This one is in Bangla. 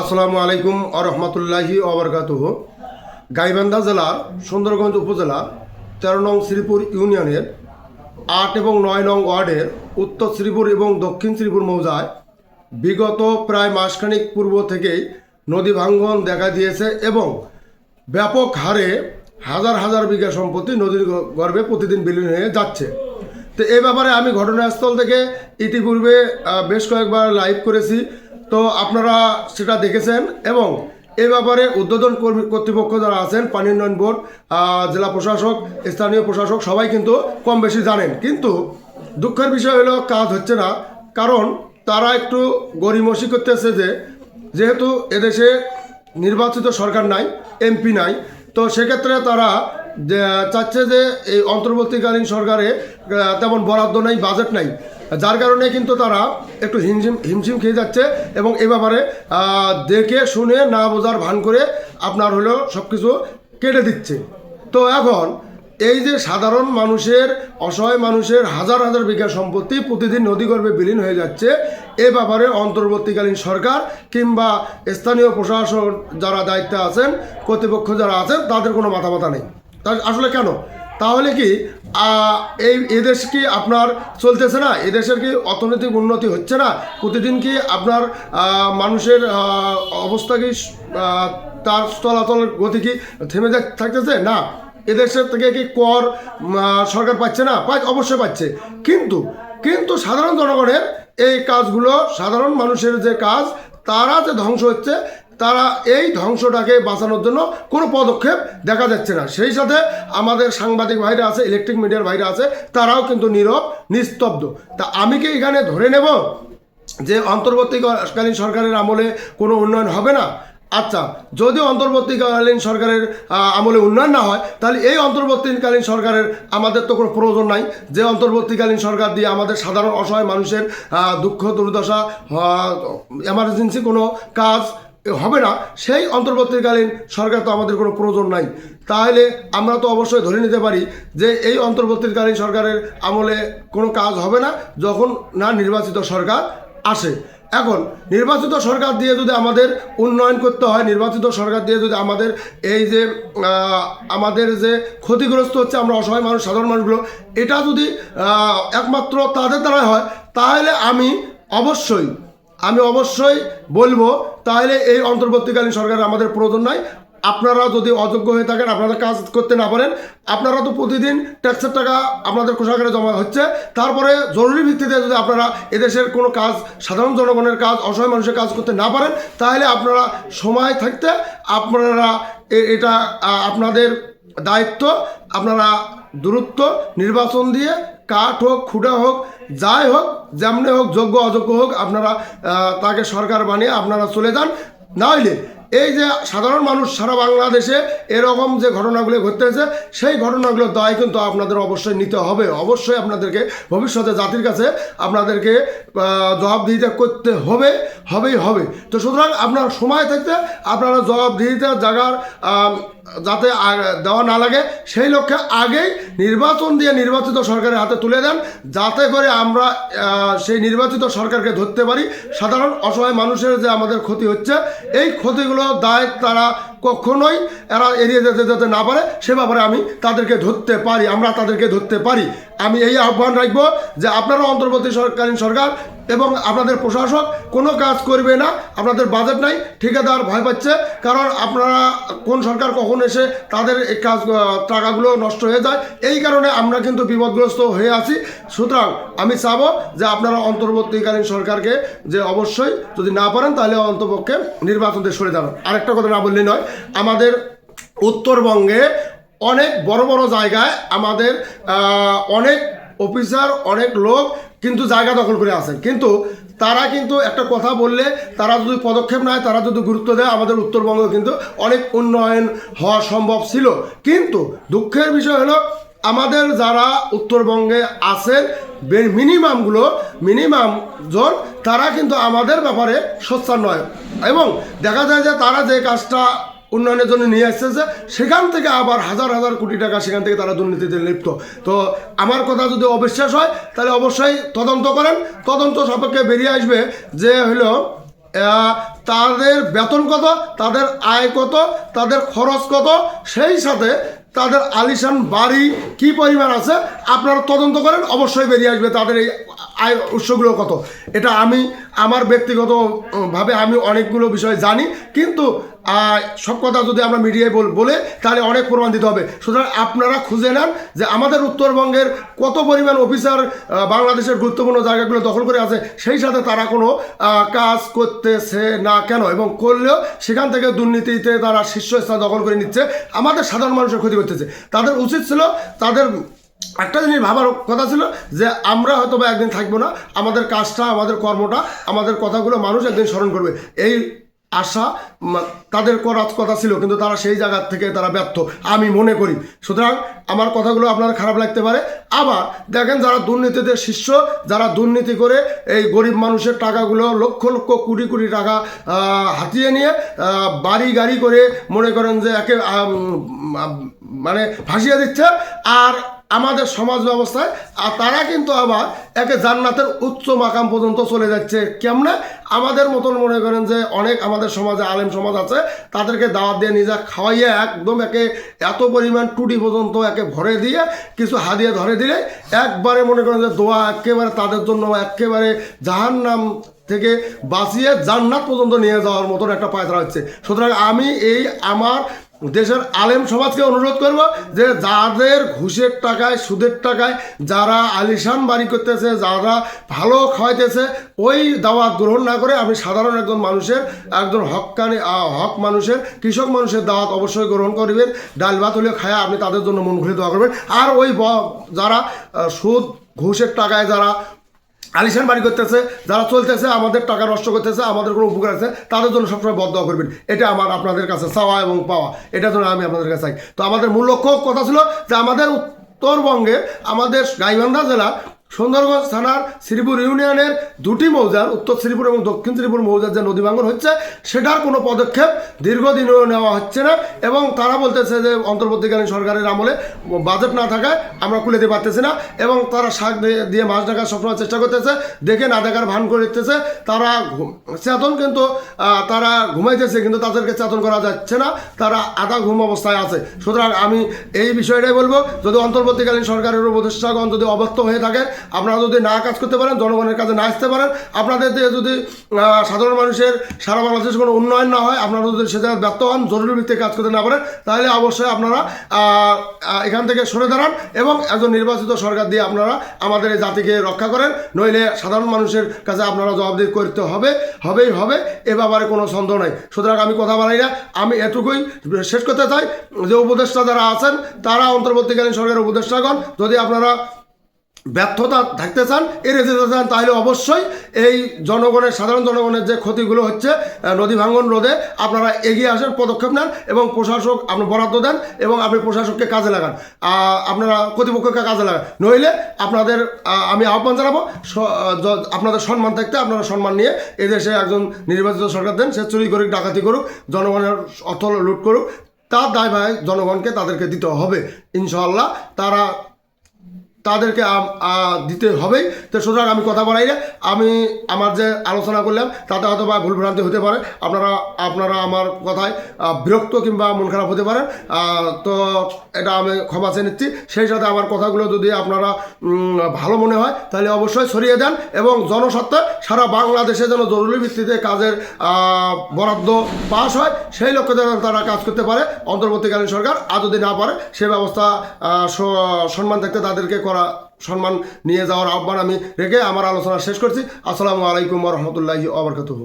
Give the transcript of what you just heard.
আসসালামু আলাইকুম আ রহমতুল্লাহি ওবরকাতুহু। গাইবান্ধা জেলার সুন্দরগঞ্জ উপজেলা ১৩ নং শ্রীপুর ইউনিয়নের ৮ এবং ৯ নং ওয়ার্ডের উত্তর শ্রীপুর এবং দক্ষিণ শ্রীপুর মৌজায় বিগত প্রায় মাসখানেক পূর্ব থেকেই নদী ভাঙ্গন দেখা দিয়েছে এবং ব্যাপক হারে হাজার হাজার বিঘা সম্পত্তি নদীর গর্ভে প্রতিদিন বিলীন হয়ে যাচ্ছে। তো এই ব্যাপারে আমি ঘটনাস্থল থেকে ইতিপূর্বে বেশ কয়েকবার লাইভ করেছি, তো আপনারা সেটা দেখেছেন এবং এই ব্যাপারে উদ্বোধন কর্তৃপক্ষ যারা আছেন, পানি উন্নয়ন বোর্ড, জেলা প্রশাসক, স্থানীয় প্রশাসক সবাই কিন্তু কম বেশি জানেন। কিন্তু দুঃখের বিষয় হলো কাজ হচ্ছে না, কারণ তারা একটু গড়িমসি করতেছে যেহেতু এদেশে নির্বাচিত সরকার নাই, এমপি নাই, তো সেক্ষেত্রে তারা চাচ্ছে যে এই অন্তর্বর্তীকালীন সরকারে তেমন বরাদ্দ নেই, বাজেট নাই, যার কারণে কিন্তু তারা একটু হিমশিম খেয়ে যাচ্ছে এবং এ ব্যাপারে দেখে শুনে না বোঝার ভান করে আপনার হলো সব কিছু কেটে দিচ্ছে। তো এখন এই যে সাধারণ মানুষের, অসহায় মানুষের হাজার হাজার বিঘা সম্পত্তি প্রতিদিন নদীগর্ভে বিলীন হয়ে যাচ্ছে, এ ব্যাপারে অন্তর্বর্তীকালীন সরকার কিংবা স্থানীয় প্রশাসন যারা দায়িত্বে আছেন, কর্তৃপক্ষ যারা আছেন, তাদের কোনো মাথা ব্যথা নেই। তার আসলে কেন? তাহলে কি এদেশ কি আপনার চলতেছে না? এদেশের কি অর্থনৈতিক উন্নতি হচ্ছে না? প্রতিদিন কি আপনার মানুষের অবস্থা কি তার চলাচলের গতি কি থেমে থাকতেছে না? এদেশের থেকে কি কর সরকার পাচ্ছে না? অবশ্যই পাচ্ছে, কিন্তু সাধারণ জনগণের এই কাজগুলো, সাধারণ মানুষের যে কাজ, তারা যে ধ্বংস হচ্ছে, তারা এই ধ্বংসটাকে বাঁচানোর জন্য কোনো পদক্ষেপ দেখা যাচ্ছে না। সেই সাথে আমাদের সাংবাদিক ভাইরা আছে, ইলেকট্রিক মিডিয়ার ভাইরা আছে, তারাও কিন্তু নীরব, নিস্তব্ধ। তা আমি কি এখানে ধরে নেব যে অন্তর্বর্তীকালীন সরকারের আমলে কোনো উন্নয়ন হবে না? আচ্ছা, যদি অন্তর্বর্তীকালীন সরকারের আমলে উন্নয়ন না হয়, তাহলে এই অন্তর্বর্তীকালীন সরকারের আমাদের তো কোনো প্রয়োজন নাই। যে অন্তর্বর্তীকালীন সরকার দিয়ে আমাদের সাধারণ অসহায় মানুষের দুঃখ দুর্দশা, এমার্জেন্সি কোনো কাজ হবে না, সেই অন্তর্বর্তীকালীন সরকার তো আমাদের কোনো প্রয়োজন নাই। তাহলে আমরা তো অবশ্যই ধরে নিতে পারি যে এই অন্তর্বর্তীকালীন সরকারের আমলে কোনো কাজ হবে না যখন না নির্বাচিত সরকার আসে। এখন নির্বাচিত সরকার দিয়ে যদি আমাদের উন্নয়ন করতে হয়, নির্বাচিত সরকার দিয়ে যদি আমাদের এই যে আমাদের যে ক্ষতিগ্রস্ত হচ্ছে আমরা অসহায় মানুষ, সাধারণ মানুষগুলো, এটা যদি একমাত্র তাদের দ্বারা হয়, তাহলে আমি অবশ্যই বলবো তাহলে এই অন্তর্বর্তীকালীন সরকার আমাদের প্রয়োজন নাই। আপনারা যদি অযোগ্য হয়ে থাকেন, আপনারা কাজ করতে না পারেন, আপনারা তো প্রতিদিন ট্যাক্সের টাকা আপনাদের কোষাগারে জমা হচ্ছে, তারপরে জরুরি ভিত্তিতে যদি আপনারা এদেশের কোনো কাজ, সাধারণ জনগণের কাজ, অসহায় মানুষের কাজ করতে না পারেন, তাহলে আপনারা সময় থাকতে আপনারা এটা আপনাদের দায়িত্ব, আপনারা দূরত্ব নির্বাচন দিয়ে কাঠ হোক, খুঁড়া হোক, যাই হোক, যেমনি হোক, যোগ্য অযোগ্য হোক, আপনারা তাকে সরকার বানিয়ে আপনারা চলে যান। না হইলে এই যে সাধারণ মানুষ সারা বাংলাদেশে এরকম যে ঘটনাগুলো ঘটতেছে, সেই ঘটনাগুলোর দায় কিন্তু আপনাদের অবশ্যই নিতে হবে। অবশ্যই আপনাদেরকে ভবিষ্যতে জাতির কাছে আপনাদেরকে জবাবদিহিতা করতে হবে। তো সুতরাং আপনার সময় থাকতে আপনারা জবাবদিহিতার জায়গার যাতে দেওয়া না লাগে, সেই লক্ষ্যে আগেই নির্বাচন দিয়ে নির্বাচিত সরকারের হাতে তুলে দেন, যাতে করে আমরা সেই নির্বাচিত সরকারকে ধরতে পারি। সাধারণ অসহায় মানুষের যে আমাদের ক্ষতি হচ্ছে, এই ক্ষতিগুলো দায় তারা কখনোই এরা এড়িয়ে যেতে না পারে, সে ব্যাপারে আমি তাদেরকে ধরতে পারি, আমরা তাদেরকে ধরতে পারি। আমি এই আহ্বান রাখবো যে আপনারা অন্তর্বর্তীকালীন সরকার এবং আপনাদের প্রশাসক কোনো কাজ করবে না, আপনাদের বাজেট নাই, ঠিকাদার ভয় পাচ্ছে, কারণ আপনারা কোন সরকার কখন এসে তাদের এই কাজ টাকাগুলো নষ্ট হয়ে যায়, এই কারণে আমরা কিন্তু বিপদগ্রস্ত হয়ে আছি। সুতরাং আমি চাবো যে আপনারা অন্তর্বর্তীকালীন সরকারকে যে অবশ্যই যদি না পারেন তাহলে অন্তপক্ষে নির্বাচন দিয়ে সরে যান। আরেকটা কথা না বললেই নয়, আমাদের উত্তরবঙ্গে অনেক বড় বড় জায়গায় আমাদের অনেক অফিসার, অনেক লোক কিন্তু জায়গা দখল করে আছেন, কিন্তু তারা কিন্তু একটা কথা বললে, তারা যদি পদক্ষেপ নেয়, তারা যদি গুরুত্ব দেয়, আমাদের উত্তরবঙ্গে কিন্তু অনেক উন্নয়ন হওয়া সম্ভব ছিল। কিন্তু দুঃখের বিষয় হলো আমাদের যারা উত্তরবঙ্গে আছেন মিনিমাম জন, তারা কিন্তু আমাদের ব্যাপারে সোচ্চার নয় এবং দেখা যায় যে তারা যে কাজটা উন্নয়নের জন্য নিয়ে আসতেছে, সেখান থেকে আবার হাজার হাজার কোটি টাকা সেখান থেকে তারা দুর্নীতিতে লিপ্ত। তো আমার কথা যদি অবিশ্বাস হয়, তাহলে অবশ্যই তদন্ত করেন, তদন্ত সাপেক্ষে বেরিয়ে আসবে যে হলো তাদের বেতন কত, তাদের আয় কত, তাদের খরচ কত, সেই সাথে তাদের আলিশান বাড়ি কি পরিমাণ আছে আপনারা তদন্ত করেন, অবশ্যই বেরিয়ে আসবে তাদের এই আয়ের উৎসগুলো কত। এটা আমি আমার ব্যক্তিগতভাবে আমি অনেকগুলো বিষয় জানি, কিন্তু সব কথা যদি আমরা মিডিয়ায় বলে তাহলে অনেক প্রমাণ দিতে হবে। সুতরাং আপনারা খুঁজে নেন যে আমাদের উত্তরবঙ্গের কত পরিমাণ অফিসার বাংলাদেশের গুরুত্বপূর্ণ জায়গাগুলো দখল করে আছে, সেই সাথে তারা কোনো কাজ করতেছে না কেন, এবং করলেও সেখান থেকে দুর্নীতিতে তারা শীর্ষস্থান দখল করে নিচ্ছে, আমাদের সাধারণ মানুষের ক্ষতি করতেছে। তাদের উচিত ছিল, তাদের একটা জিনিস ভাবার কথা ছিল যে আমরা হয়তো বা একদিন থাকবো না, আমাদের কাজটা, আমাদের কর্মটা, আমাদের কথাগুলো মানুষ একদিন স্মরণ করবে, এই আশা তাদের করার কথা ছিল, কিন্তু তারা সেই জায়গা থেকে তারা ব্যর্থ আমি মনে করি। সুতরাং আমার কথাগুলো আপনার খারাপ লাগতে পারে। আবার দেখেন, যারা দুর্নীতিতে শীর্ষ, যারা দুর্নীতি করে এই গরিব মানুষের টাকাগুলো লক্ষ লক্ষ কোটি কোটি টাকা হাতিয়ে নিয়ে বাড়ি গাড়ি করে মনে করেন যে একে মানে ভাসিয়ে দিচ্ছে, আর আমাদের সমাজ ব্যবস্থায় তারা কিন্তু আবার একে জান্নাতের উচ্চ মাকাম পর্যন্ত চলে যাচ্ছে। কেমনে? আমাদের মতন মনে করেন যে অনেক আমাদের সমাজে আলেম সমাজ আছে, তাদেরকে দাওয়াত দিয়ে নিজে খাওয়াইয়ে একদম একে এত পরিমাণ টুটি পর্যন্ত একে ভরে দিয়ে কিছু হাদিয়া ধরে দিলে একবারে মনে করেন যে দোয়া একেবারে তাদের জন্য একেবারে জাহান্নাম থেকে বাঁচিয়ে জান্নাত পর্যন্ত নিয়ে যাওয়ার মতন একটা পায়তারা হচ্ছে। সুতরাং আমি এই আমার দেশের আলেম সমাজকে অনুরোধ করব যে যাদের ঘুষের টাকায়, সুদের টাকায় যারা আলিশান বাড়ি করতেছে, যারা ভালো খাওয়াইতেছে, ওই দাওয়াত গ্রহণ না করে আপনি সাধারণ একজন মানুষের, একজন হকানি হক মানুষের, কৃষক মানুষের দাওয়াত অবশ্যই গ্রহণ করবেন। ডাল ভাত হলে খায়া আপনি তাদের জন্য মন খুলে দোয়া করবেন। আর ওই যারা সুদ ঘুষের টাকায় যারা আলিশান বাড়ি করতেছে, যারা চলতেছে, আমাদের টাকা নষ্ট করতেছে, আমাদের কোনো উপকার আছে, তাদের জন্য সবসময় বদদোয়া করবেন। এটা আমার আপনাদের কাছে চাওয়া এবং পাওয়া, এটার জন্য আমি আপনাদের কাছে চাই। তো আমাদের মূল লক্ষ্য কথা ছিল যে আমাদের উত্তরবঙ্গের, আমাদের গাইবান্ধা জেলা সুন্দরগঞ্জ থানার শ্রীপুর ইউনিয়নের দুটি মৌজার, উত্তর শ্রীপুর এবং দক্ষিণ শ্রীপুর মৌজার যে নদী ভাঙন হচ্ছে, সেটার কোনো পদক্ষেপ দীর্ঘদিনও নেওয়া হচ্ছে না। এবং তারা বলতেছে যে অন্তর্বর্তীকালীন সরকারের আমলে বাজেট না থাকায় আমরা খুলে দিতে পারতেছি না, এবং তারা শাক দিয়ে মাছ ঢাকার সবসময় চেষ্টা করতেছে, দেখে না দেখার ভান করতেছে। তারা চেতন, কিন্তু তারা ঘুমাইতেছে, কিন্তু তাদেরকে চেতন করা যাচ্ছে না, তারা আধা ঘুম অবস্থায় আছে। সুতরাং আমি এই বিষয়টাই বলবো, যদি অন্তর্বর্তীকালীন সরকারের উপদেষ্টাগণ যদি অব্যর্থ হয়ে থাকে, আপনারা যদি না কাজ করতে পারেন, জনগণের কাছে না আসতে পারেন, আপনাদের দিয়ে যদি সাধারণ মানুষের সারা বাংলাদেশের কোনো উন্নয়ন না হয়, আপনারা যদি সে জায়গায় ব্যর্থ হন, জরুরি ভিত্তিতে কাজ করতে না পারেন, তাহলে অবশ্যই আপনারা এখান থেকে সরে দাঁড়ান এবং একজন নির্বাচিত সরকার দিয়ে আপনারা আমাদের এই জাতিকে রক্ষা করেন। নইলে সাধারণ মানুষের কাছে আপনারা জবাবদিহি করতে হবে, এ ব্যাপারে কোনো সন্দেহ নাই। সুতরাং আমি কথা বলাই না, আমি এটুকুই শেষ করতে চাই যে উপদেষ্টা যারা আছেন, তারা অন্তর্বর্তীকালীন সরকারের উপদেষ্টাগণ, যদি আপনারা ব্যর্থতা থাকতে চান, এড়িয়ে যেতে চান, তাহলে অবশ্যই এই জনগণের, সাধারণ জনগণের যে ক্ষতিগুলো হচ্ছে নদী ভাঙন রোধে আপনারা এগিয়ে আসেন, পদক্ষেপ নেন, এবং প্রশাসক আপনি বরাদ্দ দেন, এবং আপনি প্রশাসককে কাজে লাগান, আপনারা কর্তৃপক্ষকে কাজে লাগান। নইলে আপনাদের আমি আহ্বান জানাবো, আপনাদের সম্মান থাকতে আপনারা সম্মান নিয়ে এদেশে একজন নির্বাচিত সরকার দেন, সে চুরি করুক, ডাকাতি করুক, জনগণের অর্থ লুট করুক, তার দায় ভাই জনগণকে তাদেরকে দিতে হবে। ইনশাআল্লাহ তাদেরকে দিতে হবেই। তো সুতরাং আমি কথা বলাই না, আমি আমার যে আলোচনা করলাম তাতে হয়তো বা ভুলভ্রান্তি হতে পারে, আপনারা আমার কথায় বিরক্ত কিংবা মন খারাপ হতে পারেন, তো এটা আমি ক্ষমা চেয়ে নিচ্ছি। সেই সাথে আমার কথাগুলো যদি আপনারা ভালো মনে হয় তাহলে অবশ্যই ছড়িয়ে দেন, এবং জনস্বার্থে সারা বাংলাদেশে যেন জরুরি ভিত্তিতে কাজের বরাদ্দ পাস হয়, সেই লক্ষ্যে যেন তারা কাজ করতে পারে অন্তর্বর্তীকালীন সরকার। আর যদি না পারে, সে ব্যবস্থা সম্মান থাকতে তাদেরকে সম্মান নিয়ে যাওয়ার আহ্বান আমি রেখে আমার আলোচনা শেষ করছি। আসসালামু আলাইকুম ওয়া রাহমাতুল্লাহি ওয়া বারাকাতুহু।